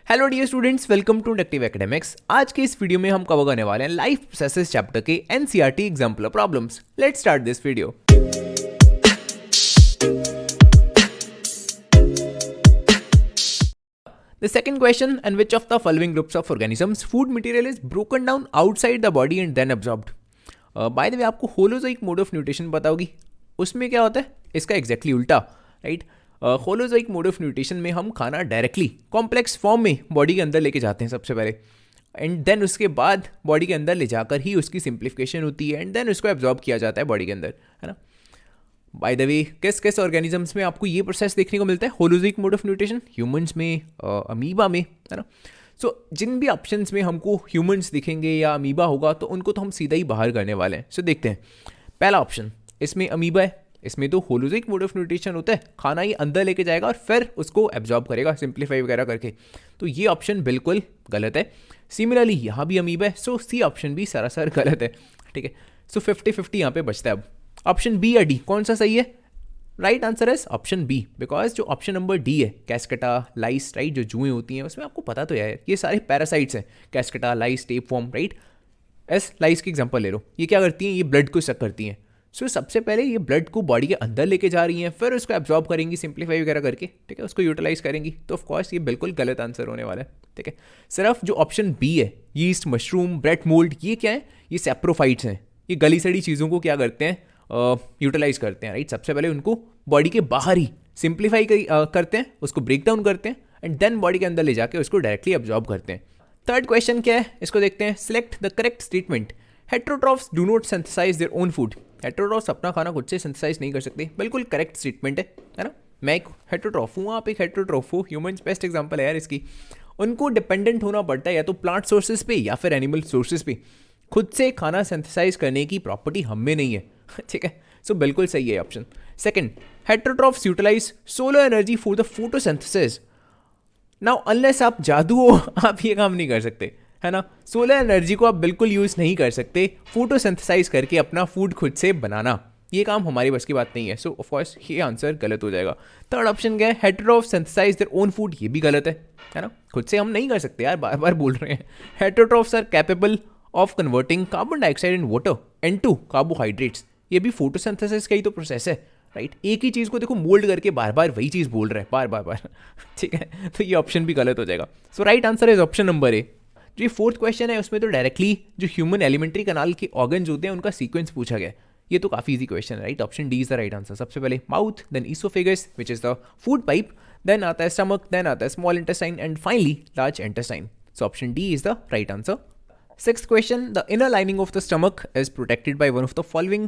Hello dear students, welcome to inductive academics. आज के इस वीडियो में हम कवर करने वाले हैं लाइफ प्रोसेसेस चैप्टर के NCERT example problems. Let's start this video. The second question, and which of the following groups of organisms food material is broken down outside the body and then absorbed? By the way, आपको holozoic mode of nutrition पता होगी। उसमें क्या होता है, इसका exactly उल्टा, right. Holozoic mode of nutrition में हम खाना डायरेक्टली कॉम्प्लेक्स फॉर्म में बॉडी के अंदर लेके जाते हैं सबसे पहले, एंड देन उसके बाद बॉडी के अंदर ले जाकर ही उसकी सिंप्लीफिकेशन होती है, एंड देन उसको एब्जॉर्ब किया जाता है बॉडी के अंदर, है ना। बाय द वे, किस किस ऑर्गेनिजम्स में आपको ये प्रोसेस देखने को मिलता है, holozoic mode of nutrition? Humans में, अमीबा में, है ना। सो जिन भी ऑप्शंस में हमको ह्यूमंस दिखेंगे या अमीबा होगा तो उनको तो हम सीधा ही बाहर करने वाले हैं। सो देखते हैं, पहला ऑप्शन, इसमें अमीबा है, इसमें तो होलोजोइक मोड ऑफ न्यूट्रिशन होता है, खाना ही अंदर लेके जाएगा और फिर उसको एब्जॉर्ब करेगा सिंप्लीफाई वगैरह करके, तो ये ऑप्शन बिल्कुल गलत है। सिमिलरली यहाँ भी अमीबा है, सो सी ऑप्शन भी सरासर गलत है, ठीक है। सो 50-50 यहाँ पे बचता है। अब ऑप्शन बी या डी, कौन सा सही है? राइट आंसर है ऑप्शन बी, बिकॉज जो ऑप्शन नंबर डी है, कैस्केटा, लाइस, राइट, जो जुएं होती हैं उसमें आपको पता तो है ये सारे पैरासाइट्स हैं, कैस्केटा, लाइस, टेपवर्म, राइट। लाइस की एग्जांपल ले लो, ये क्या करती हैं, ये ब्लड को सक करती हैं। सो सबसे पहले ये ब्लड को बॉडी के अंदर लेके जा रही हैं, फिर उसको एब्जॉर्ब करेंगी सिंप्लीफाई वगैरह करके, ठीक है, उसको यूटिलाइज करेंगी, तो ऑफकोर्स ये बिल्कुल गलत आंसर होने वाला है, ठीक है। सिर्फ जो ऑप्शन बी है, यीस्ट, मशरूम, ब्रेड मोल्ड, ये क्या है, ये सेप्रोफाइट्स हैं, ये गली सड़ी चीज़ों को क्या करते हैं, यूटिलाइज करते हैं, राइट। सबसे पहले उनको बॉडी के बाहर ही सिंप्लीफाई करते हैं, उसको ब्रेक डाउन करते हैं, एंड देन बॉडी के अंदर ले जाके उसको डायरेक्टली एब्जॉर्ब करते हैं। थर्ड क्वेश्चन क्या है, इसको देखते हैं। Select the correct statement. Heterotrophs do not synthesise their own food. Heterotrophs अपना खाना खुद से सिंथेसाइज नहीं कर सकते, बिल्कुल करेक्ट स्टेटमेंट है ना। मैं एक हेटेरोट्रॉफ हूँ, आप एक हेटेरोट्रॉफ हो, ह्यूमंस बेस्ट एग्जांपल है यार इसकी। उनको डिपेंडेंट होना पड़ता है या तो प्लांट सोर्सेज पे या फिर एनिमल सोर्सेज पे। खुद से खाना सिंथेसाइज करने की प्रॉपर्टी हम में नहीं है, ठीक है। सो बिल्कुल सही है option second. Heterotrophs utilise solar energy for the photosynthesis. Now unless आप जादू हो, आप ये काम नहीं कर सकते, है ना। सोलर एनर्जी को आप बिल्कुल यूज़ नहीं कर सकते फोटोसिंथेसाइज करके अपना फूड खुद से बनाना, ये काम हमारी बस की बात नहीं है। सो ऑफकोर्स ये आंसर गलत हो जाएगा। थर्ड ऑप्शन क्या है, heterotrophs synthesise their own food, ये भी गलत है ना। खुद से हम नहीं कर सकते यार, बार बार बोल रहे हैं। Heterotrophs are capable of converting carbon dioxide in water into carbohydrates, ये भी फोटोसिंथेसिस का ही तो प्रोसेस है, राइट। एक ही चीज़ को देखो मोल्ड करके बार बार वही चीज़ बोल रहे हैं, बार बार ठीक है, तो ये ऑप्शन भी गलत हो जाएगा। So right answer is option number A. जो ये फोर्थ क्वेश्चन है उसमें तो डायरेक्टली जो ह्यूमन एलिमेंट्री कनाल के ऑर्गन्स होते हैं उनका सीक्वेंस पूछा गया है, ये तो काफ़ी इजी क्वेश्चन है, right. Option D is the right answer. सबसे पहले mouth, then oesophagus which is the food pipe, then आता है स्टमक, देन आता है small intestine, and finally large intestine. So option D is the right answer. Sixth question, the inner lining of the stomach is protected by one of the following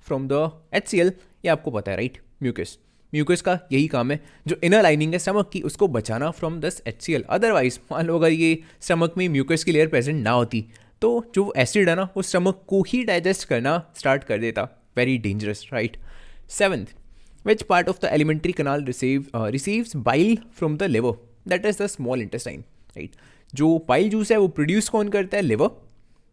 from the HCl। ये आपको पता है, right, mucus. Mucus का यही काम है, जो inner lining है स्टमक की उसको बचाना फ्रॉम दिस HCl। अदरवाइज मान लो अगर ये स्टमक में म्यूकस की लेयर प्रेजेंट ना होती तो जो एसिड है ना वो स्टमक को ही डाइजेस्ट करना स्टार्ट कर देता, very dangerous, right. Seventh, which part of the elementary kanal receives bile from the liver, that is the small intestine, right. जो बाइल जूस है वो प्रोड्यूस कौन करता है, लिवर।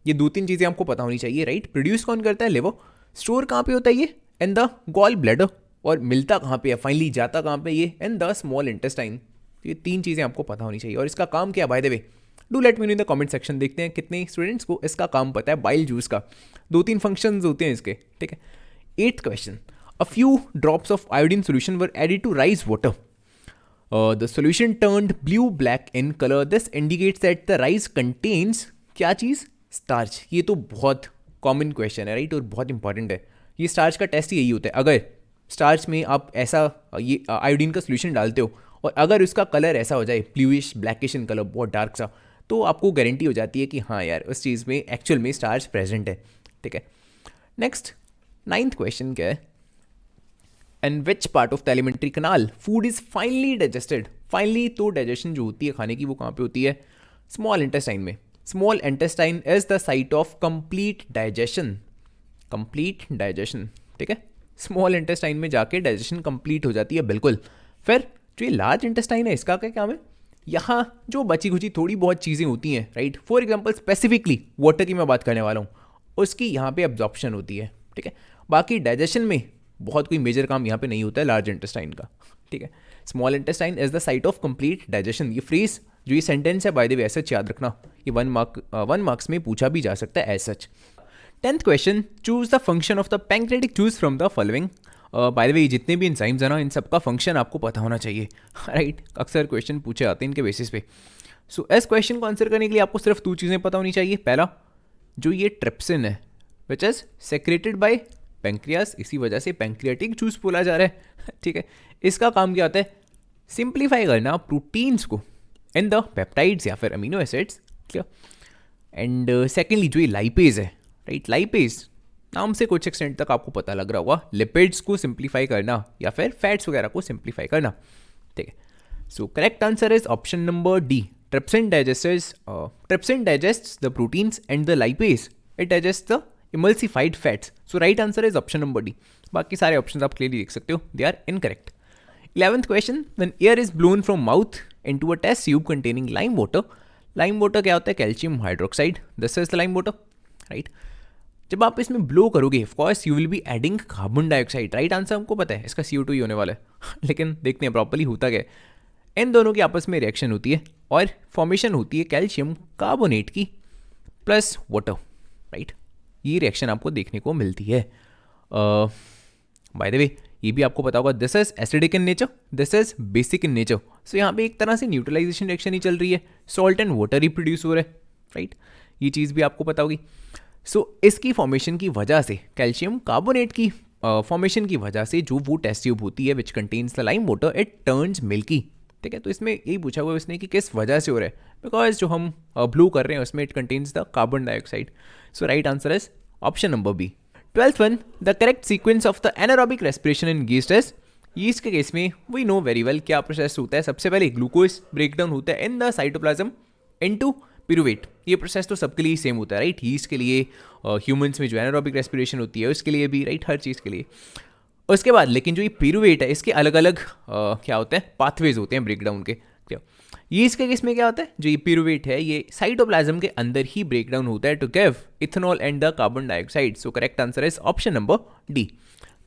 ये दो तीन चीज़ें आपको पता होनी चाहिए, राइट। प्रोड्यूस कौन करता है, लिवर। स्टोर कहाँ पे होता है ये, इन द गॉल ब्लैडर। और मिलता कहाँ पे है, फाइनली जाता कहाँ पे, ये इन द स्मॉल इंटेस्टाइन। ये तीन चीज़ें आपको पता होनी चाहिए। और इसका काम क्या है, by the way, do let me know in the comment section. देखते हैं कितने स्टूडेंट्स को इसका काम पता है, बाइल जूस का। दो तीन फंक्शंस होते हैं इसके, ठीक है। Eighth question, a few drops of iodine solution were added to rice water. The solution turned blue-black in color. This indicates that the rice contains क्या चीज़, स्टार्च। ये तो बहुत कॉमन क्वेश्चन है, राइट, और बहुत इंपॉर्टेंट है। ये स्टार्च का टेस्ट यही होता है, अगर स्टार्च में आप ऐसा ये आयोडीन का सोल्यूशन डालते हो और अगर उसका कलर ऐसा हो जाए ब्लूइश ब्लैकिश इन कलर, बहुत डार्क सा, तो आपको गारंटी हो जाती है कि हाँ यार उस चीज़ में एक्चुअल में स्टार्च प्रेजेंट है, ठीक है। नेक्स्ट, नाइन्थ क्वेश्चन क्या है, and which part of the elementary kanal food is finally digested. Finally तो डाइजेशन जो होती है खाने की वो कहाँ पे होती है, स्मॉल इंटेस्टाइन में। Small intestine is the site of complete digestion, complete digestion, ठीक है। स्मॉल इंटेस्टाइन में जाके डाइजेशन कंप्लीट हो जाती है, बिल्कुल। फिर जो ये लार्ज इंटेस्टाइन है इसका क्या काम है, यहाँ जो बची खुची थोड़ी बहुत चीज़ें होती हैं, right. For example specifically water की मैं बात करने वाला हूँ, उसकी यहाँ पे एब्जॉर्प्शन होती है, ठीक है। बाकी डाइजेशन में बहुत कोई मेजर काम यहाँ पे नहीं होता है लार्ज इंटेस्टाइन का, ठीक है। Small intestine is the site of complete digestion. ये फ्रेज जो ये सेंटेंस है by the way as such याद रखना, ये 1 मार्क्स में पूछा भी जा सकता है as such. 10th question, choose the function of the pancreatic juice from the following. By the way जितने भी एंजाइम्स हैं ना, इन सबका फंक्शन आपको पता होना चाहिए, राइट। अक्सर क्वेश्चन पूछे जाते हैं इनके बेसिस पे। सो इस क्वेश्चन को आंसर करने के लिए आपको सिर्फ 2 चीज़ें पता होनी चाहिए। पहला, जो ये ट्रिप्सिन है which is secreted bye pancreas, इसी वजह से पैंक्रियाटिक जूस बोला जा रहा है, ठीक है। इसका काम क्या होता है? सिंप्लीफाई करना प्रोटीन्स को इन द पेप्टाइड्स या फिर amino acids, clear. And secondly जो ये लाइपेज है, राइट, लाइपेज नाम से कुछ एक्सटेंट तक आपको पता लग रहा होगा, लिपिड्स को सिंप्लीफाई करना या फिर फैट्स वगैरह को सिंप्लीफाई करना, ठीक है। सो correct answer is option number D. Trypsin digests the proteins and the lipase it digests the emulsified fats. So right answer is option number D. बाकी सारे ऑप्शंस आप क्लियरली देख सकते हो, they are incorrect. 11th question, when air is blown from mouth into a test tube containing lime water. Lime water क्या होता है? Calcium hydroxide, this is the lime water, right. जब आप इसमें ब्लो करोगे of course you will be adding carbon dioxide, right answer हमको पता है, इसका CO2 ही होने वाला है लेकिन देखते हैं प्रॉपर्ली होता क्या है। इन दोनों की आपस में रिएक्शन होती है और फॉर्मेशन होती है कैल्शियम कार्बोनेट की प्लस वाटर, राइट। ये रिएक्शन आपको देखने को मिलती है। बाय द वे ये भी आपको पता होगा, this is acidic in nature, this is basic in nature. So यहाँ पे एक तरह से न्यूट्रलाइजेशन रिएक्शन ही चल रही है, salt and water he produce हो रहा है, राइट। ये चीज़ भी आपको पता होगी। सो इसकी फॉर्मेशन की वजह से, कैल्शियम कार्बोनेट की फॉर्मेशन की वजह से जो वो टेस्ट ट्यूब होती है which contains the lime water, it turns milky, ठीक है। तो इसमें यही पूछा हुआ है उसने कि किस वजह से हो रहा है, बिकॉज जो हम ब्लू कर रहे हैं उसमें it contains the carbon dioxide. So right answer is option number B. 12th one, the correct sequence of the anaerobic respiration in yeast is. Yeast के केस में वी नो वेरी वेल क्या process होता है। सबसे पहले glucose breakdown होता है in the cytoplasm into pyruvate. ये प्रोसेस तो सबके लिए सेम होता है, राइट। यीस्ट के लिए, ह्यूमंस में जो एनारोबिक रेस्पिरेशन होती है उसके लिए भी, राइट, हर चीज़ के लिए। उसके बाद लेकिन जो ये पिरुवेट है इसके अलग अलग क्या होते हैं, पाथवेज होते हैं ब्रेकडाउन के, क्या। ये इसके केस में क्या होता है, जो ये पिरुवेट है ये साइटोप्लाज्म के अंदर ही ब्रेकडाउन होता है to give ethanol and the carbon dioxide. So correct answer is option number D.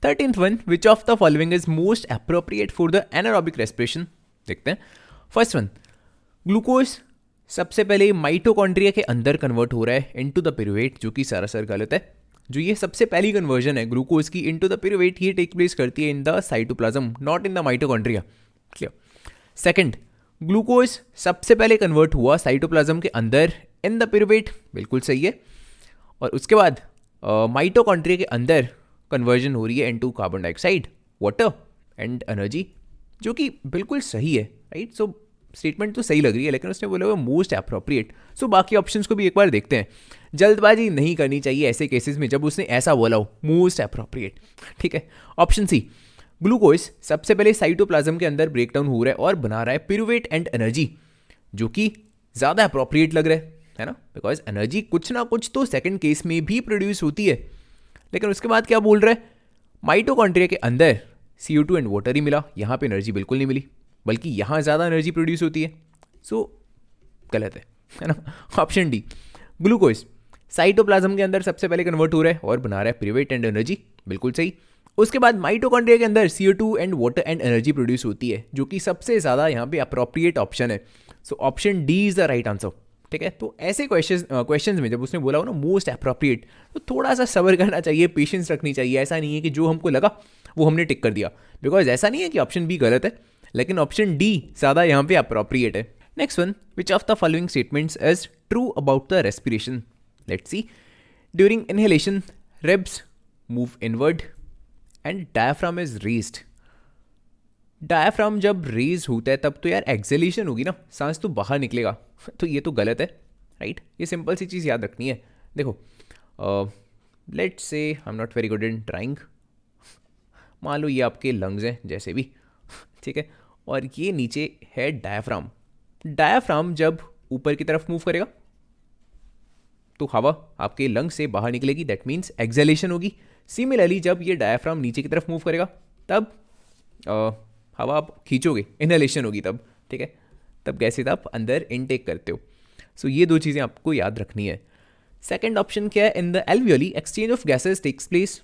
13th one, which of the following is most appropriate for the anaerobic respiration. देखते हैं। फर्स्ट वन, ग्लूकोज सबसे पहले mitochondria के अंदर convert हो रहा है into the पिरुवेट, जो कि सरासर गलत है। जो ये सबसे पहली कन्वर्जन है ग्लूकोज की इनटू द पिरुवेट, ये टेक प्लेस करती है in the cytoplasm, not in the mitochondria, clear. Second, glucose सबसे पहले कन्वर्ट हुआ साइटोप्लाज्म के अंदर इन द पिरुवेट, बिल्कुल सही है। और उसके बाद माइटोकॉन्ड्रिया के अंदर कन्वर्जन हो रही है into carbon dioxide, water and energy, जो कि बिल्कुल सही है, राइट। सो स्टेटमेंट तो सही लग रही है, लेकिन उसने बोला हुआ मोस्ट अप्रोप्रिएट। सो बाकी ऑप्शंस को भी एक बार देखते हैं। जल्दबाजी नहीं करनी चाहिए ऐसे केसेस में जब उसने ऐसा बोला हो, मोस्ट अप्रोप्रिएट, ठीक है। ऑप्शन सी, ग्लूकोज सबसे पहले साइटोप्लाज्म के अंदर ब्रेकडाउन हो रहा है और बना रहा है पिरुवेट एंड एनर्जी, जो कि ज़्यादा अप्रोप्रिएट लग रहा है ना, बिकॉज एनर्जी कुछ ना कुछ तो सेकंड केस में भी प्रोड्यूस होती है। लेकिन उसके बाद क्या बोल रहा है, माइटोकॉन्ड्रिया के अंदर CO2 एंड वाटर ही मिला, यहाँ पे एनर्जी बिल्कुल नहीं मिली, बल्कि यहाँ ज़्यादा एनर्जी प्रोड्यूस होती है। सो गलत है ना। ऑप्शन डी, ग्लूकोज साइटोप्लाज्म के अंदर सबसे पहले कन्वर्ट हो रहा है और बना रहा है पिरुवेट एंड एनर्जी, बिल्कुल सही। उसके बाद माइटोकॉन्ड्रिया के अंदर CO2 and water and energy produce होती है, जो कि सबसे ज़्यादा यहाँ पे अप्रोप्रिएट ऑप्शन है। So option D is the right answer, ठीक है। तो ऐसे क्वेश्चंस में जब उसने बोला हो ना मोस्ट अप्रोप्रिएट, तो थोड़ा सा सब्र करना चाहिए, पेशेंस रखनी चाहिए। ऐसा नहीं है कि जो हमको लगा वो हमने टिक कर दिया, बिकॉज ऐसा नहीं है कि ऑप्शन बी गलत है, लेकिन ऑप्शन डी ज़्यादा यहाँ पे अप्रोप्रिएट है। Next one, which of the following statements is true about the respiration. Let's see. During inhalation ribs move inward and diaphragm is raised. Diaphragm जब रेज होता है तब तो यार एक्सेलेशन होगी ना, सांस तो बाहर निकलेगा तो ये तो गलत है, राइट। ये सिंपल सी चीज़ याद रखनी है। देखो, let's say I am not very good in trying. मान लो ये आपके लंग्स हैं जैसे भी, ठीक है, और ये नीचे है डायफ्राम। डायफ्राम जब ऊपर की तरफ मूव करेगा तो हवा आपके लंग से बाहर निकलेगी, दैट मीन्स एक्सेलेशन होगी। सिमिलरली जब ये डायफ्राम नीचे की तरफ मूव करेगा तब हवा आप खींचोगे, इनहेलेशन होगी तब, ठीक है, तब गैसेज आप अंदर इनटेक करते हो। सो ये दो चीज़ें आपको याद रखनी है। सेकेंड ऑप्शन क्या है, in the alveoli exchange of gases takes place.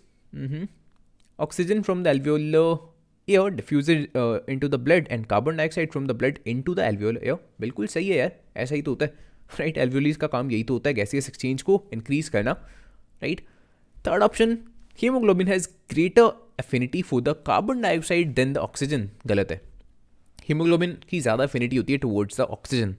Oxygen from the alveolar air diffuses into the blood and carbon dioxide from the blood into the alveolar air. बिल्कुल सही है यार, ऐसा ही तो होता है, राइट। एल्वियोलीज का काम यही तो होता है, गैसियस एक्सचेंज को इंक्रीज करना, right. Third option, haemoglobin has greater affinity for the carbon dioxide than the oxygen. गलत है, हीमोग्लोबिन की ज़्यादा एफिनिटी होती है टुवर्ड्स द ऑक्सीजन।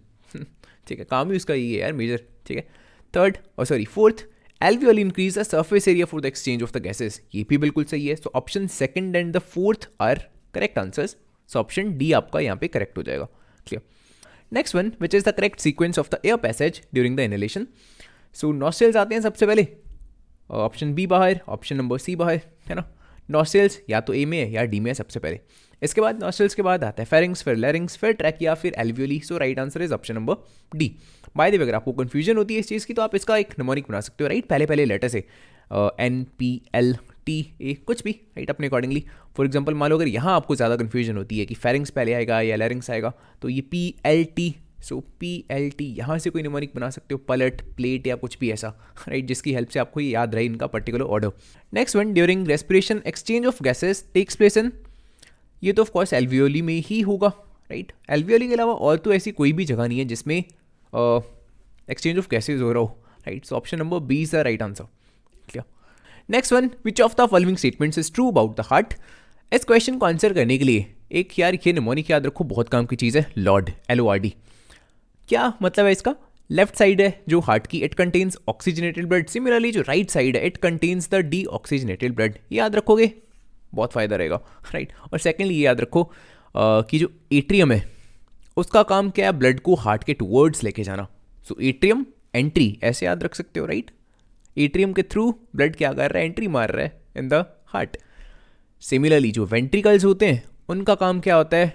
ठीक है, काम ही उसका यही है यार, मेजर। ठीक है, थर्ड और sorry fourth, alveoli increase the surface area for the exchange of the gases. ये भी बिल्कुल सही है। So option second and the fourth are correct answers. So option D आपका यहाँ पे करेक्ट हो जाएगा। Clear. Next one, which is the correct sequence of the air passage during the inhalation. So nostrils आते हैं सबसे पहले, ऑप्शन बी बाहर, ऑप्शन नंबर सी बाहर, है ना। नॉस्ट्रल्स या तो ए में है या डी में है सबसे पहले। इसके बाद नॉस्ट्रल्स के बाद आता है फेरिंग्स, फिर लैरिंग्स, फिर ट्रैकिया, फिर alveoli. So right answer is option number D. Bye the वे, अगर आपको कंफ्यूजन होती है इस चीज़ की तो आप इसका एक निमोनिक बना सकते हो, राइट। पहले पहले लेटर से N P L T A कुछ भी, राइट, अपने अकॉर्डिंगली। फॉर एग्जाम्पल मान लो अगर यहाँ आपको ज़्यादा कन्फ्यूजन होती है कि फेरिंग्स पहले आएगा या लैरिंग्स आएगा, तो ये पी एल टी, सो पी एल टी यहाँ से कोई निमोनिक बना सकते हो, पलट, प्लेट या कुछ भी ऐसा, राइट, जिसकी हेल्प से आपको ये याद रहे इनका particular order. Next one, during respiration exchange of gases takes place in, ये तो ऑफकोर्स एल्वियोली में ही होगा, राइट। एल्वियोली के अलावा और तो ऐसी कोई भी जगह नहीं है जिसमें एक्सचेंज ऑफ गैसेज हो रहा हो, right. So option number B is the right answer. Clear. Next one, which of the following statements is true about the heart. इस क्वेश्चन को आंसर करने के लिए एक यार ये निमोनिक याद रखो, बहुत काम की चीज़ है, लॉर्ड, LORD। क्या मतलब है इसका? लेफ्ट साइड है जो हार्ट की, it contains oxygenated blood. Similarly जो राइट साइड है, it contains the D oxygenated blood. याद रखोगे, बहुत फायदा रहेगा, राइट। और सेकेंडली ये याद रखो कि जो एट्रियम है उसका काम क्या है, ब्लड को हार्ट के टुवर्ड्स लेके जाना। सो एट्रियम एंट्री, ऐसे याद रख सकते हो, राइट। एट्रियम के थ्रू ब्लड क्या कर रहा है, एंट्री मार रहा है इन द हार्ट। सिमिलरली जो वेंट्रिकल्स होते हैं उनका काम क्या होता है,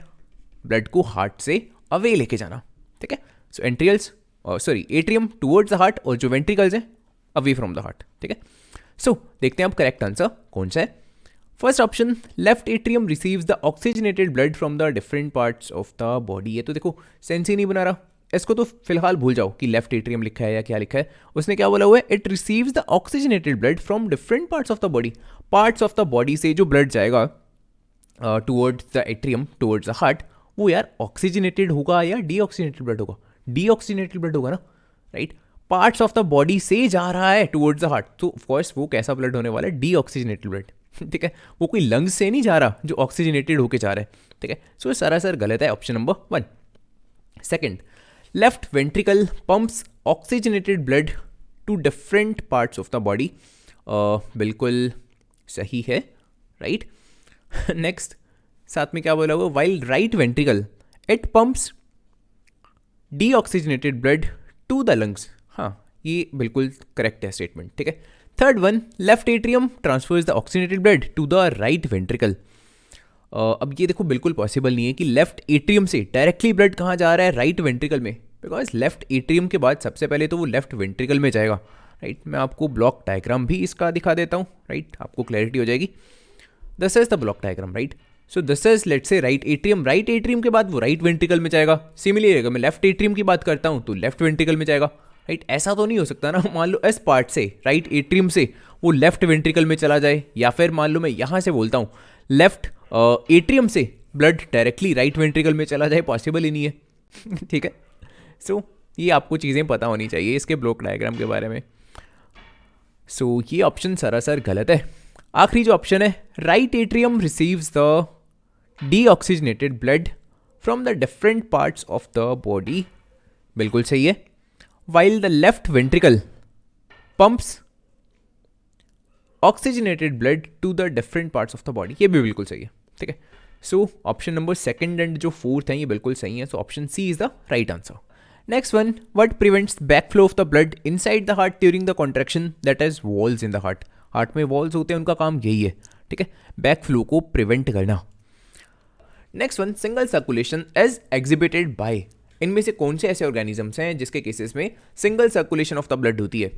ब्लड को हार्ट से अवे लेके जाना, ठीक है। So atrials sorry atrium towards the heart और जो वेंट्रिकल्स हैं अवे फ्रॉम द हार्ट, ठीक है। सो देखते हैं अब करेक्ट आंसर कौन सा है। First option, left atrium receives the oxygenated blood from the different parts of the body. ये तो देखो सेंस ही नहीं बना रहा, इसको तो फिलहाल भूल जाओ कि लेफ्ट एट्रियम लिखा है या क्या लिखा है। उसने क्या बोला हुआ है, it receives the oxygenated blood from different parts of the body. Parts of the body से जो ब्लड जाएगा towards the atrium, towards the heart, वो यार ऑक्सीजनेटेड होगा या डीऑक्सीजनेटेड ब्लड होगा? डीऑक्सीजनेटेड ब्लड होगा ना, right. Parts of the body से जा रहा है टुवर्ड्स द हार्ट, तो ऑफकोर्स वो कैसा ब्लड होने वाला है, डीऑक्सीजनेटेड ब्लड, ठीक है। वो कोई लंग्स से नहीं जा रहा जो ऑक्सीजनेटेड होके जा रहा है, ठीक है। सो सरासर गलत है option number 1। Second, left ventricle pumps oxygenated blood to different parts of the body. बिल्कुल सही है, राइट। नेक्स्ट, साथ में क्या बोला हुआ, while right ventricle it pumps deoxygenated blood to the lungs. हाँ, ये बिल्कुल करेक्ट है स्टेटमेंट, ठीक है। Third one, left atrium transfers the oxygenated blood to the right ventricle. अब ये देखो बिल्कुल पॉसिबल नहीं है कि लेफ्ट एट्रियम से डायरेक्टली ब्लड कहाँ जा रहा है, राइट वेंट्रिकल में, बिकॉज लेफ्ट एट्रियम के बाद सबसे पहले तो वो लेफ्ट वेंट्रिकल में जाएगा, राइट। मैं आपको ब्लॉक डायग्राम भी इसका दिखा देता हूँ, राइट, आपको क्लैरिटी हो जाएगी। This is the block diagram, right. So this is let's say right atrium के बाद वो राइट वेंट्रिकल में जाएगा। सिमिलरली अगर मैं लेफ्ट एट्रियम की बात करता हूँ तो लेफ्ट वेंट्रिकल में जाएगा, राइट। ऐसा तो नहीं हो सकता ना, मान लो इस पार्ट से, राइट एट्रियम से वो लेफ्ट वेंट्रिकल में चला जाए, या फिर मान लो मैं यहाँ से बोलता हूँ लेफ्ट एट्रियम से ब्लड डायरेक्टली राइट वेंट्रिकल में चला जाए, पॉसिबल ही नहीं है, ठीक है। सो ये आपको चीज़ें पता होनी चाहिए इसके ब्लॉक डायग्राम के बारे में। सो ये ऑप्शन सरासर गलत है। आखिरी जो ऑप्शन है, right atrium receives the deoxygenated blood from the different parts of the body, बिल्कुल सही है। While the left ventricle pumps oxygenated blood to the different parts of the body, ये भी बिल्कुल सही है, ठीक है। So option number second and जो फोर्थ है ये बिल्कुल सही है। So option C is the right answer. Next one, what prevents backflow of the blood inside the heart during the contraction, that is valves in the heart. Heart में walls होते हैं, उनका काम यही है, ठीक है, बैक फ्लो को प्रिवेंट करना। Next one, single circulation is exhibited by. इनमें से कौन से ऐसे ऑर्गेनिजम्स हैं जिसके केसेस में single circulation of the blood होती है?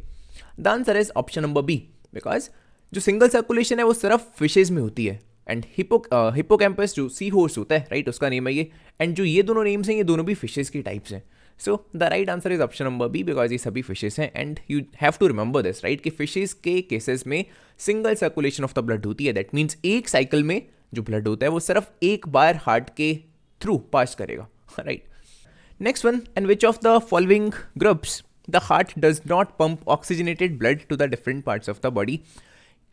The answer is option number B, because जो सिंगल सर्कुलेशन है वो सिर्फ फिशेज में होती है। एंड हिपोकैम्पस जो सी हॉर्स होता है, राइट, उसका नेम है ये। एंड जो ये दोनों नेम्स हैं ये दोनों भी फिशेज की टाइप्स हैं। So the right answer is option number B, because ये सभी फिशेज हैं। And you have to remember this, right, कि फिशेज के केसेस में single circulation of the blood होती है। दैट मीन्स एक साइकिल में जो ब्लड होता है वो सिर्फ एक बार हार्ट के थ्रू पास करेगा, right. Next one, and which of the following groups the heart does not pump oxygenated blood to the different parts of the body.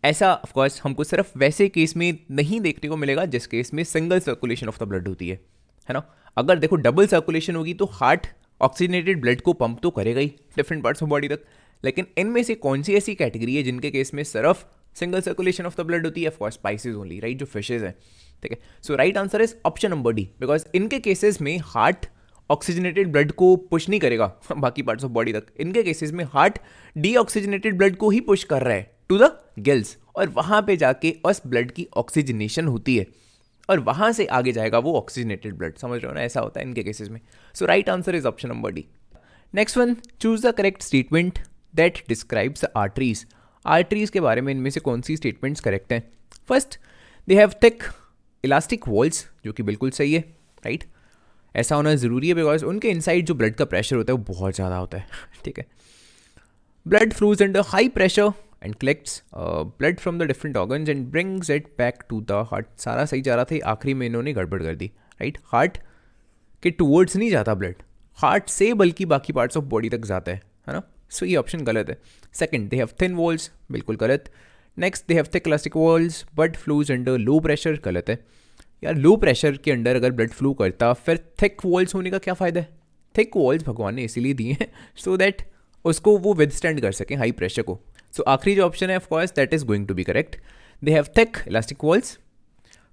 ऐसा ऑफकोर्स हमको सिर्फ वैसे केस में नहीं देखने को मिलेगा जिस केस में single circulation of the blood होती है ना। अगर देखो डबल सर्कुलेशन होगी तो हार्ट ऑक्सीजनेटेड ब्लड को पंप तो करेगा ही डिफरेंट पार्ट्स ऑफ बॉडी तक, लेकिन इनमें से कौन सी ऐसी कैटेगरी है जिनके केस में सिर्फ single circulation of the blood होती है? ऑफकोर्स स्पाइसेस ओनली, राइट, जो फिशेज हैं, ठीक है। So right answer is option number D, because इनके केसेस में हार्ट ऑक्सीजनेटेड ब्लड को पुश नहीं करेगा बाकी पार्ट्स ऑफ बॉडी तक। इनके केसेस में हार्ट डीऑक्सीजनेटेड ब्लड को ही पुश कर रहा है टू द गिल्स, और वहां पे जाके उस ब्लड की ऑक्सीजनेशन होती है और वहां से आगे जाएगा वो ऑक्सीजनेटेड ब्लड, समझ रहे हो ना, ऐसा होता है इनके केसेस में। So right answer is option number D. Next one, choose the correct statement that describes arteries. Arteries के बारे में इनमें से कौन सी स्टेटमेंट्स करेक्ट हैं? First, they have thick elastic walls, जो कि बिल्कुल सही है, राइट। ऐसा होना ज़रूरी है बिकॉज उनके इनसाइड जो ब्लड का प्रेशर होता है वो बहुत ज़्यादा होता है, ठीक है। Blood flows under high pressure and collects blood from the different organs and brings it back to the heart. सारा सही जा रहा था, आखिरी में इन्होंने गड़बड़ कर दी, राइट। हार्ट के टूवर्ड्स नहीं जाता ब्लड, हार्ट से बल्कि बाकी पार्ट्स ऑफ बॉडी तक जाता है ना। सो ये ऑप्शन गलत है। Second, they have thin walls, बिल्कुल गलत। Next, they have thick elastic walls but flows under low pressure, गलत है यार। लो प्रेशर के अंडर अगर ब्लड फ्लो करता फिर थिक वॉल्स होने का क्या फ़ायदा है? थिक वॉल्स भगवान ने इसीलिए दिए हैं सो दैट उसको वो विदस्टैंड कर सकें हाई प्रेशर को। सो आखिरी जो ऑप्शन है of course that is going to be correct. They have thick elastic walls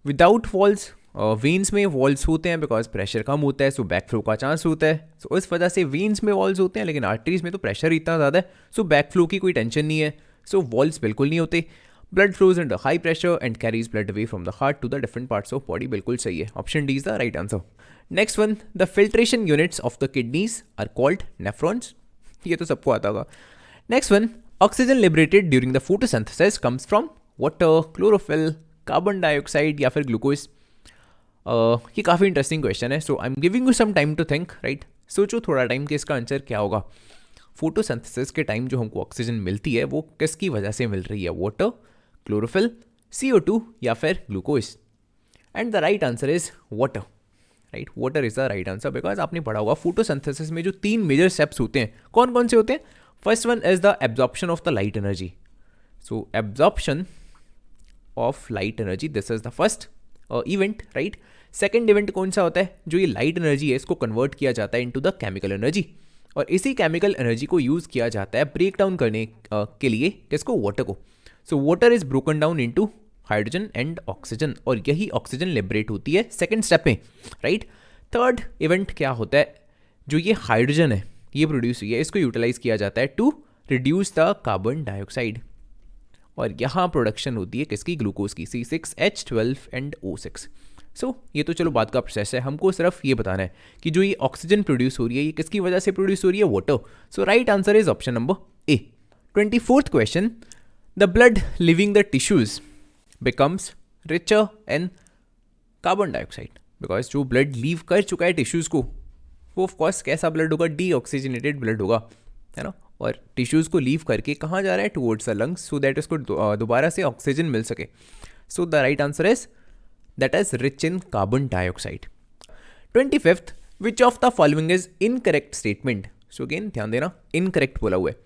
without walls. Veins में वॉल्स होते हैं बिकॉज प्रेशर कम होता है, सो बैक फ्लो का चांस होता है, सो उस वजह से वेन्स में वॉल्स होते हैं, लेकिन आर्टरीज में तो प्रेशर इतना ज़्यादा है सो बैक फ्लो की कोई टेंशन नहीं है, सो वॉल्स बिल्कुल नहीं होते। Blood flows under high pressure and carries blood away from the heart to the different parts of body, बिल्कुल सही है, option D is the right answer. Next one, the filtration units of the kidneys are called nephrons, ये तो सबको आता होगा। Next one, oxygen liberated during the photosynthesis comes from water, chlorophyll, carbon dioxide या फिर ग्लूकोज। ये काफ़ी interesting question है, so I am giving you some time to think, right. सोचो थोड़ा टाइम कि इसका आंसर क्या होगा। फोटोसिंथेसिस के टाइम जो हमको ऑक्सीजन मिलती है वो किसकी वजह से मिल रही है? वाटर, क्लोरोफिल, CO2 या फिर glucose? And the right answer is water, right. Water is the right answer because आपने पढ़ा होगा फोटोसिंथेसिस में जो 3 मेजर स्टेप्स होते हैं कौन कौन से होते हैं? First one is the absorption of the light energy, so absorption of light energy, this is the first event, right. Second event कौन सा होता है? जो ये लाइट एनर्जी है इसको कन्वर्ट किया जाता है इनटू द केमिकल एनर्जी, और इसी केमिकल एनर्जी को यूज़ किया जाता है ब्रेक डाउन करने के लिए किसको? वाटर को। So water is broken down into hydrogen and oxygen, और यही ऑक्सीजन लिबरेट होती है सेकेंड स्टेप में, राइट। थर्ड इवेंट क्या होता है? जो ये हाइड्रोजन है ये प्रोड्यूस हुई है, इसको यूटिलाइज किया जाता है to reduce the carbon dioxide, और यहाँ प्रोडक्शन होती है किसकी? ग्लूकोज की, C6H12 एंड O6। सो ये तो चलो बात का प्रोसेस है, हमको सिर्फ ये बताना है कि जो ये ऑक्सीजन प्रोड्यूस हो रही है ये किसकी वजह से प्रोड्यूस हो रही है? Water. So right answer is option number A. 24th question, the blood leaving the tissues becomes richer in carbon dioxide, because जो ब्लड लीव कर चुका है टिश्यूज को वो ऑफकोर्स कैसा ब्लड होगा? डीऑक्सीजनेटेड ब्लड होगा, है ना। और टिश्यूज को लीव करके कहाँ जा रहा है? Towards the lungs, so that उसको दोबारा से ऑक्सीजन मिल सके। सो the right answer is that is rich in carbon dioxide. 25th, which of the following is incorrect statement? So again ध्यान देना, इनकरेक्ट बोला हुआ है।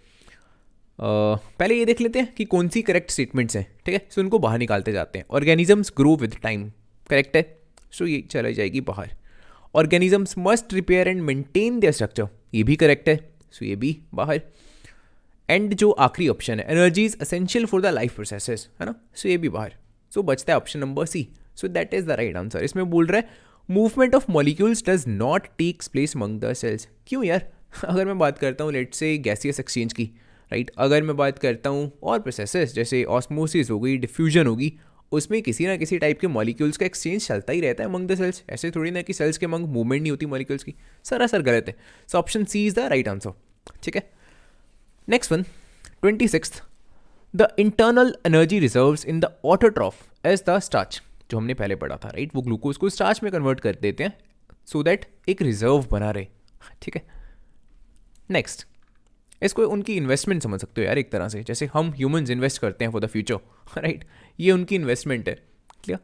पहले ये देख लेते हैं कि कौन सी करेक्ट स्टेटमेंट्स हैं, ठीक है। सो उनको बाहर निकालते जाते हैं। Organisms grow with time, correct है, सो ये चला जाएगी बाहर। Organisms must repair and maintain their structure, ये भी करेक्ट है, सो ये भी बाहर। एंड जो आखिरी ऑप्शन है, energy is essential for the life processes, है ना, सो ये भी बाहर। सो बचता है option number C, so that is the right answer. इसमें बोल रहा है movement of molecules does not takes place among the cells. क्यों यार? अगर मैं बात करता हूँ लेट से गैसियस एक्सचेंज की, राइट, अगर मैं बात करता हूँ और प्रोसेसेस जैसे ऑस्मोसिस हो गई, डिफ्यूजन होगी, उसमें किसी ना किसी टाइप के मॉलिक्यूल्स का एक्सचेंज चलता ही रहता है अमंग द सेल्स। ऐसे थोड़ी ना कि सेल्स के अमंग मूवमेंट नहीं होती मॉलिक्यूल्स की, सरासर गलत है। So option C is the right answer, ठीक है। Next one, 26th, the internal energy reserves in the autotroph as the starch, जो हमने पहले पढ़ा था, राइट। वो ग्लूकोज को स्टार्च में कन्वर्ट कर देते हैं सो दैट एक रिजर्व बना रहे, ठीक है। नेक्स्ट, इसको उनकी इन्वेस्टमेंट समझ सकते हो यार एक तरह से, जैसे हम ह्यूमंस इन्वेस्ट करते हैं फॉर द फ्यूचर, राइट, ये उनकी इन्वेस्टमेंट है, clear.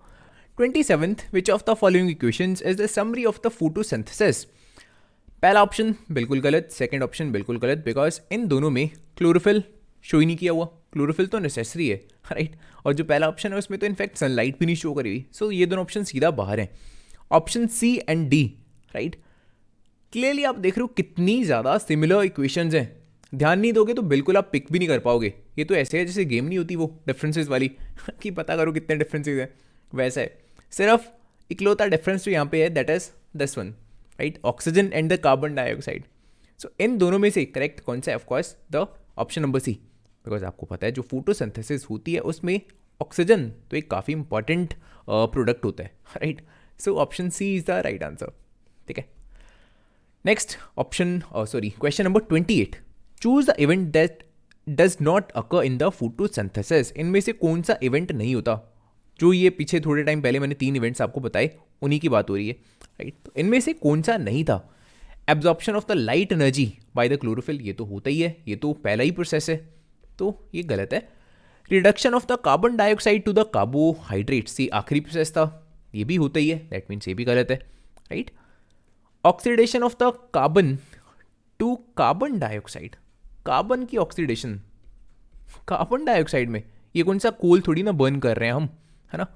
27th, which of the following equations is the summary of the photosynthesis? पहला ऑप्शन बिल्कुल गलत, सेकंड ऑप्शन बिल्कुल गलत, बिकॉज इन दोनों में क्लोरोफिल शो ही नहीं किया हुआ. क्लोरोफिल तो नेसेसरी है, राइट. और जो पहला ऑप्शन है उसमें तो इनफैक्ट सनलाइट भी नहीं शो करी हुई. सो ये दोनों ऑप्शन सीधा बाहर हैं. Option C and D, right. Clearly आप देख रहे हो कितनी ज़्यादा सिमिलर इक्वेशंस हैं. ध्यान नहीं दोगे तो बिल्कुल आप पिक भी नहीं कर पाओगे. ये तो ऐसे है जैसे गेम नहीं होती वो डिफरेंसेस वाली कि पता करो कितने डिफरेंसेस हैं. वैसा है. सिर्फ इकलौता डिफरेंस जो यहाँ पे है that is this one, right. Oxygen and the carbon dioxide. So इन दोनों में से करेक्ट कौन सा है? Of course the option number C. Because आपको पता है जो फोटोसिंथेसिस होती है उसमें ऑक्सीजन तो एक काफ़ी इंपॉर्टेंट प्रोडक्ट होता है, right. So option C is the right answer. ठीक है. Next option question number 28. Choose the event that does not occur in the photosynthesis. इनमें से कौन सा इवेंट नहीं होता? जो ये पीछे थोड़े टाइम पहले मैंने 3 इवेंट्स आपको बताए उन्हीं की बात हो रही है, राइट. तो इनमें से कौन सा नहीं था? Absorption of the light energy by the chlorophyll, ये तो होता ही है, ये तो पहला ही प्रोसेस है, तो ये गलत है. Reduction of the carbon dioxide to the carbohydrates, ये आखिरी प्रोसेस था, ये भी होता ही है, दैट मीन्स ये भी गलत है, right. Oxidation of the carbon to carbon dioxide, carbon की ऑक्सीडेशन कार्बन डाइऑक्साइड में, ये कौन सा कोल थोड़ी ना बर्न कर रहे हैं हम, है ना.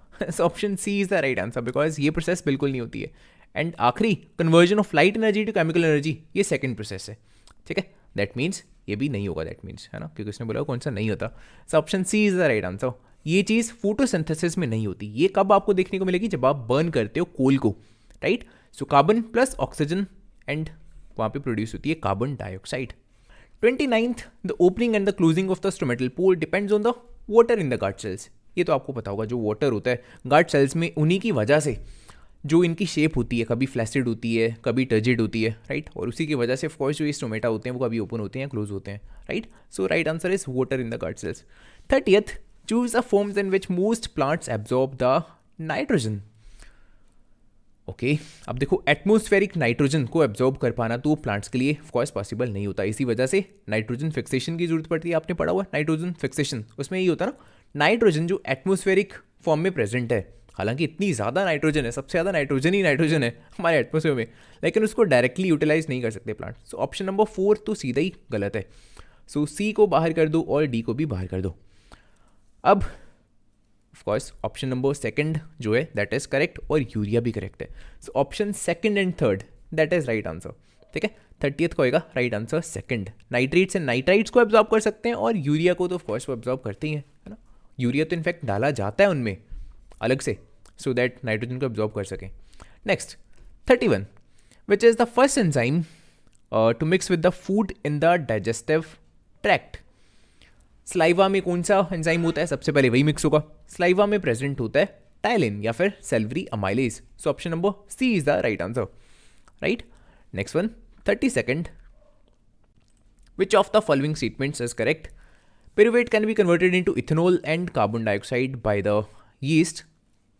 Option C is the right answer because ये प्रोसेस बिल्कुल नहीं होती है. एंड आखिरी conversion of light energy to chemical energy, ये सेकंड प्रोसेस है. ठीक है. दैट मीन्स ये भी नहीं होगा, दैट मीन्स, है ना, क्योंकि उसने बोला कौन सा नहीं होता. So option C is the right answer. ये चीज़ फोटोसिंथेसिस में नहीं होती. ये कब आपको देखने को मिलेगी? जब आप बर्न करते हो कोल को, right. So carbon plus oxygen and वहाँ पे प्रोड्यूस होती है carbon dioxide. 29th, the opening and the closing of the stomatal pore depends on the water in the guard cells. ये तो आपको पता होगा, जो वाटर होता है गार्ड सेल्स में, उन्हीं की वजह से जो इनकी शेप होती है, कभी फ्लैसिड होती है, कभी टर्जिड होती है, राइट. और उसी की वजह से ऑफकोर्स जो ये स्टोमेटा होते हैं वो कभी ओपन होते हैं, क्लोज होते हैं, right. So right answer is water in the guard cells. 30th, choose the forms in which most plants absorb the nitrogen. Okay. अब देखो, एटमोस्फेरिक नाइट्रोजन को एब्जॉर्ब कर पाना तो प्लांट्स के लिए ऑफकोर्स पॉसिबल नहीं होता. इसी वजह से नाइट्रोजन फिक्सेशन की जरूरत पड़ती है. आपने पढ़ा हुआ नाइट्रोजन फिक्सेशन, उसमें यही होता है ना, नाइट्रोजन जो एटमोस्फेरिक फॉर्म में प्रेजेंट है, हालांकि इतनी ज़्यादा नाइट्रोजन है, सबसे ज़्यादा नाइट्रोजन है हमारे एटमोस्फेयर में, लेकिन उसको डायरेक्टली यूटिलाइज नहीं कर सकते प्लांट. सो ऑप्शन नंबर 4 तो सीधा ही गलत है. सो सी को बाहर कर दो और डी को भी बाहर कर दो. अब ऑफकोर्स ऑप्शन नंबर 2 जो है दैट इज करेक्ट, और यूरिया भी करेक्ट है. So option 2 and 3 that is right answer. ठीक है. 30th को होएगा right answer 2. Nitrates and nitrites को एब्जॉर्ब कर सकते हैं, और यूरिया को तो ऑफकोर्स वो एब्जॉर्ब करते ही हैं, है ना. यूरिया तो इनफैक्ट डाला जाता है उनमें अलग से, सो दैट नाइट्रोजन को एब्जॉर्ब कर सकें. Next 31, which is the first enzyme to mix with the food in the digestive tract. Saliva में कौन सा एंजाइम होता है? सबसे पहले वही मिक्स होगा. स्लाइवा में प्रेजेंट होता है टाइलिन या फिर salivary amylase. So option number C is the right answer, right. Next one 32nd, which of the following statements is correct? Pyruvate can be converted into ethanol and carbon dioxide by the yeast.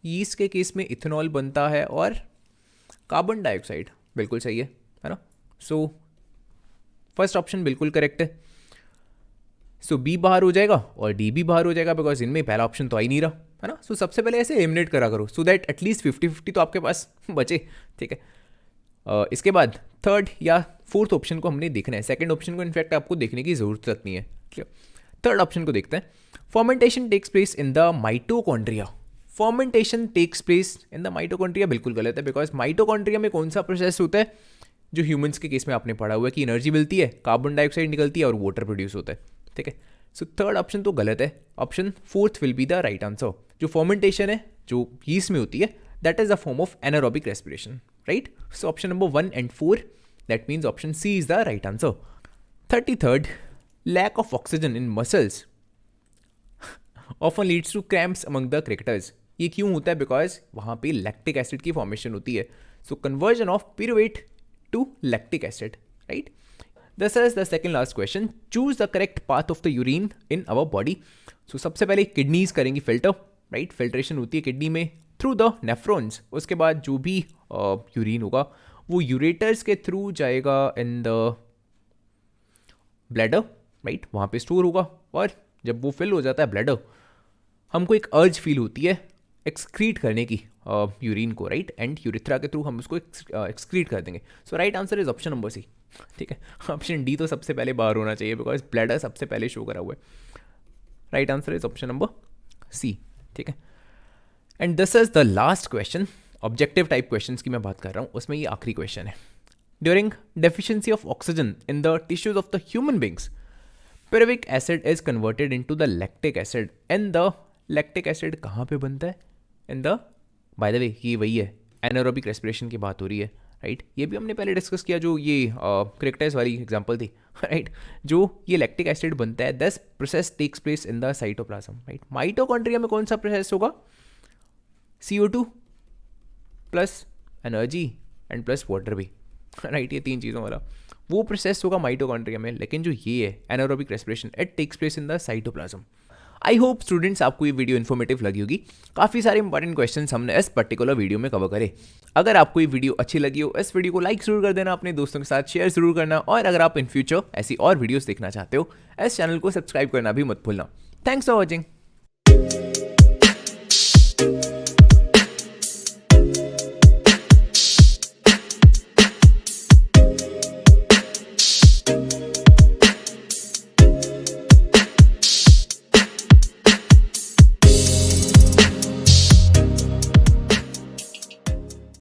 Yeast के case में ethanol बनता है और carbon dioxide, बिल्कुल सही है ना. So first option बिल्कुल करेक्ट है. सो बी बाहर हो जाएगा और डी भी बाहर हो जाएगा, बिकॉज इनमें पहला ऑप्शन तो आ ही नहीं रहा, है ना. सो सबसे पहले ऐसे एलिमिनेट करा करो सो दैट एटलीस्ट 50-50 तो आपके पास बचे. ठीक है. इसके बाद थर्ड या फोर्थ ऑप्शन को हमने देखना है. सेकंड ऑप्शन को इनफैक्ट आपको देखने की जरूरत तक नहीं है. क्लियर. थर्ड ऑप्शन को देखते हैं. Fermentation takes place in the mitochondria. Fermentation takes place in the mitochondria बिल्कुल गलत है, बिकॉज माइटोकॉन्ड्रिया में कौन सा प्रोसेस होता है जो ह्यूमंस के केस में आपने पढ़ा हुआ है कि एनर्जी मिलती है, कार्बन डाइऑक्साइड निकलती है और वाटर प्रोड्यूस होता है. ठीक है. सो थर्ड ऑप्शन तो गलत है. Option 4 will be the right answer. जो फॉर्मेंटेशन है जो यीस्ट में होती है that is a form of anaerobic respiration, right. So option number 1 and 4 that means option C is the right answer. 33rd, lack of oxygen in muscles often leads to cramps among the cricketers. ये क्यों होता है? Because वहाँ पे lactic acid की formation होती है. So conversion of pyruvate to lactic acid, right. This is the second last question. Choose the correct path of the urine in our body. So सबसे पहले किडनीज करेंगी फिल्टर, राइट. फिल्ट्रेशन होती है kidney में through the nephrons. उसके बाद जो भी यूरिन होगा वो यूरेटर्स के थ्रू जाएगा इन द ब्लैडर, राइट. वहाँ पे स्टोर होगा, और जब वो फिल हो जाता है ब्लैडर, हमको एक अर्ज फील होती है एक्सक्रीट करने की यूरिन को, राइट, एंड यूरिथ्रा के थ्रू हम उसको एक्सक्रीट कर देंगे. So right answer is option number C. ठीक है, ऑप्शन डी तो सबसे पहले बाहर होना चाहिए बिकॉज ब्लैडर सबसे पहले शो करा हुआ है. Right answer is option number C. ठीक है, and this is the last question. Objective type questions की मैं बात कर रहा हूँ, उसमें ये आखिरी क्वेश्चन है. During deficiency of oxygen in the tissues of the human beings, pyruvic acid is converted into the lactic acid, and the lactic acid कहाँ पे बनता है? In the, by the way, ये वही है, anaerobic respiration की बात हो रही है, राइट. ये भी हमने पहले डिस्कस किया जो ये क्रिकेटर्स वाली एग्जांपल थी, राइट. जो ये लैक्टिक एसिड बनता है, this process takes place in the cytoplasm, right. Mitochondria में कौन सा प्रोसेस होगा? CO2 plus energy and plus water भी, राइट. ये तीन चीज़ों वाला वो प्रोसेस होगा माइटोकॉन्ड्रिया में. लेकिन जो ये है anaerobic respiration, it takes place in the cytoplasm. I hope students आपको ये वीडियो इन्फॉर्मेटिव लगी होगी. काफ़ी सारे इंपॉर्टेंट क्वेश्चंस हमने इस पर्टिकुलर वीडियो में कवर करे. अगर आपको ये वीडियो अच्छी लगी हो, इस वीडियो को लाइक जरूर कर देना, अपने दोस्तों के साथ शेयर जरूर करना, और अगर आप इन फ्यूचर ऐसी और वीडियोस देखना चाहते हो, इस चैनल को सब्सक्राइब करना भी मत भूलना. Thanks for watching.